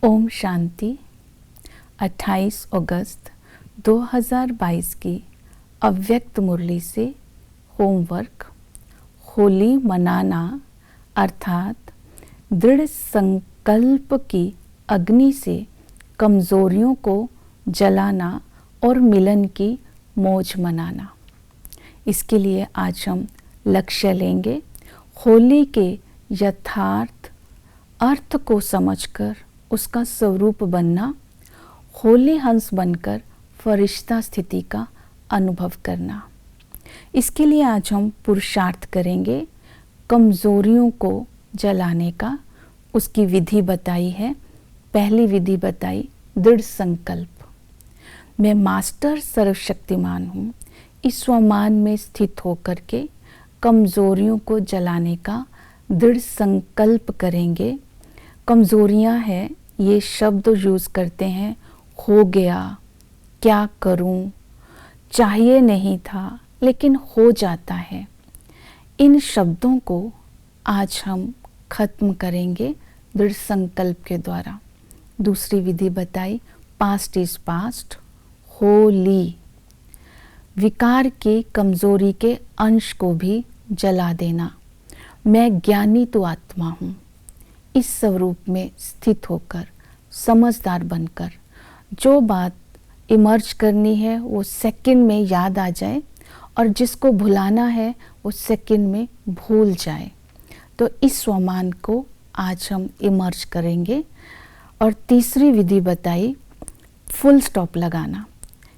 ओम शांति। 28 अगस्त 2022 की अव्यक्त मुरली से होमवर्क। होली मनाना अर्थात दृढ़ संकल्प की अग्नि से कमजोरियों को जलाना और मिलन की मौज मनाना। इसके लिए आज हम लक्ष्य लेंगे होली के यथार्थ अर्थ को समझकर उसका स्वरूप बनना, होली हंस बनकर फरिश्ता स्थिति का अनुभव करना। इसके लिए आज हम पुरुषार्थ करेंगे कमजोरियों को जलाने का। उसकी विधि बताई है। पहली विधि बताई दृढ़ संकल्प। मैं मास्टर सर्वशक्तिमान हूँ, इस स्वमान में स्थित होकर के कमजोरियों को जलाने का दृढ़ संकल्प करेंगे। कमजोरियाँ हैं, ये शब्द यूज़ करते हैं, हो गया, क्या करूं, चाहिए नहीं था लेकिन हो जाता है। इन शब्दों को आज हम खत्म करेंगे दृढ़ संकल्प के द्वारा। दूसरी विधि बताई पास्ट इज पास्ट, होली विकार की कमजोरी के अंश को भी जला देना। मैं ज्ञानी तो आत्मा हूँ, इस स्वरूप में स्थित होकर समझदार बनकर जो बात इमर्ज करनी है वो सेकंड में याद आ जाए और जिसको भुलाना है वो सेकंड में भूल जाए। तो इस स्वमान को आज हम इमर्ज करेंगे। और तीसरी विधि बताई फुल स्टॉप लगाना।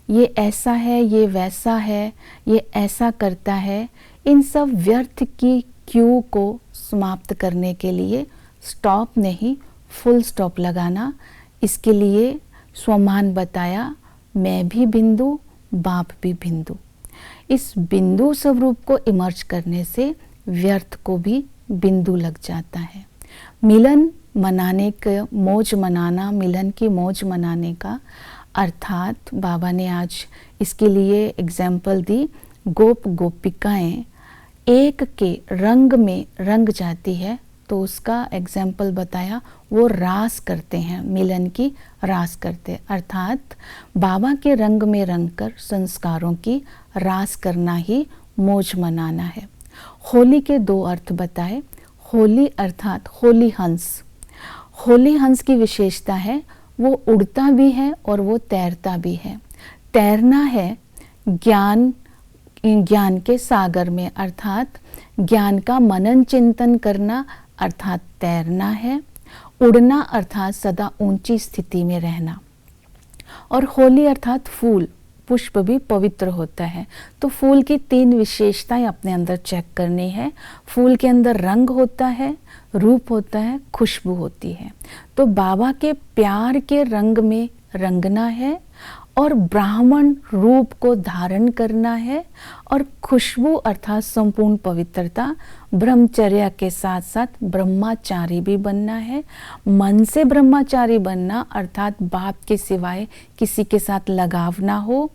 ये ऐसा है, ये वैसा है, ये ऐसा करता है, इन सब व्यर्थ की क्यू को समाप्त करने के लिए स्टॉप नहीं, फुल स्टॉप लगाना। इसके लिए स्वमान बताया मैं भी बिंदु, बाप भी बिंदु। इस बिंदु स्वरूप को इमर्ज करने से व्यर्थ को भी बिंदु लग जाता है। मिलन मनाने का मौज मनाना, मिलन की मौज मनाने का अर्थात बाबा ने आज इसके लिए एग्जाम्पल दी। गोप गोपिकाएं एक के रंग में रंग जाती है तो उसका एग्जाम्पल बताया, वो रास करते हैं, मिलन की रास करते, अर्थात बाबा के रंग में रंग कर संस्कारों की रास करना ही मौज मनाना है। होली के दो अर्थ बताए। होली अर्थात होली हंस। होली हंस की विशेषता है वो उड़ता भी है और वो तैरता भी है। तैरना है ज्ञान के सागर में, अर्थात ज्ञान का मनन चिंतन करना अर्थात तैरना है। उड़ना अर्थात सदा ऊंची स्थिति में रहना। और होली अर्थात फूल, पुष्प भी पवित्र होता है। तो फूल की तीन विशेषताएं अपने अंदर चेक करनी है। फूल के अंदर रंग होता है, रूप होता है, खुशबू होती है। तो बाबा के प्यार के रंग में रंगना है और ब्राह्मण रूप को धारण करना है। और खुशबू अर्थात संपूर्ण पवित्रता, ब्रह्मचर्या के साथ साथ ब्रह्मचारी भी बनना है। मन से ब्रह्मचारी बनना अर्थात बाप के सिवाय किसी के साथ लगाव ना हो।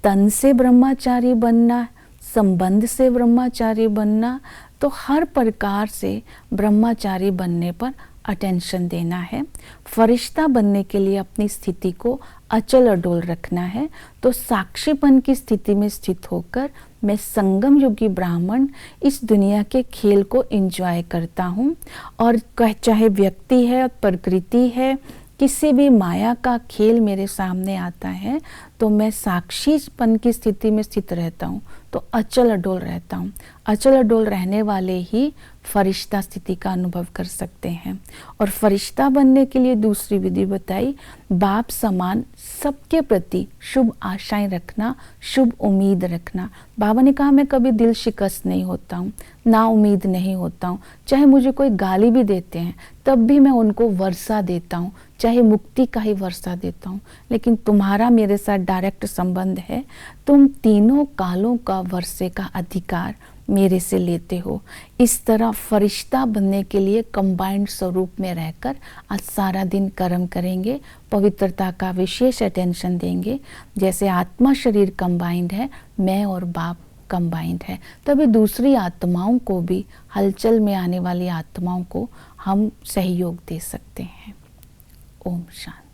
तन से ब्रह्मचारी बनना, संबंध से ब्रह्मचारी बनना। तो हर प्रकार से ब्रह्मचारी बनने पर अटेंशन देना है। फरिश्ता बनने के लिए अपनी स्थिति को अचल अडोल रखना है। तो साक्षीपन की स्थिति में स्थित होकर मैं संगम युगी ब्राह्मण इस दुनिया के खेल को एंजॉय करता हूँ। और चाहे व्यक्ति है, प्रकृति है, किसी भी माया का खेल मेरे सामने आता है तो मैं साक्षीपन की स्थिति में स्थित रहता हूँ, तो अचल अडोल रहता हूँ। अचल अडोल रहने वाले ही फरिश्ता स्थिति का अनुभव कर सकते हैं। और फरिश्ता बनने के लिए दूसरी विधि बताई, बाप समान सबके प्रति शुभ आशाएं रखना, शुभ उम्मीद रखना। बाबा ने कहा मैं कभी दिल शिकस्त नहीं होता हूँ, ना उम्मीद नहीं होता हूँ। चाहे मुझे कोई गाली भी देते हैं तब भी मैं उनको वर्षा देता हूँ, चाहे मुक्ति का ही वर्षा देता हूँ। लेकिन तुम्हारा मेरे साथ डायरेक्ट संबंध है, तुम तीनों कालों का वर्षे का अधिकार मेरे से लेते हो। इस तरह फरिश्ता बनने के लिए कंबाइंड स्वरूप में रहकर आज सारा दिन कर्म करेंगे, पवित्रता का विशेष अटेंशन देंगे। जैसे आत्मा शरीर कंबाइंड है, मैं और बाप कंबाइंड है, तभी दूसरी आत्माओं को भी, हलचल में आने वाली आत्माओं को हम सहयोग दे सकते हैं। ओम शांति।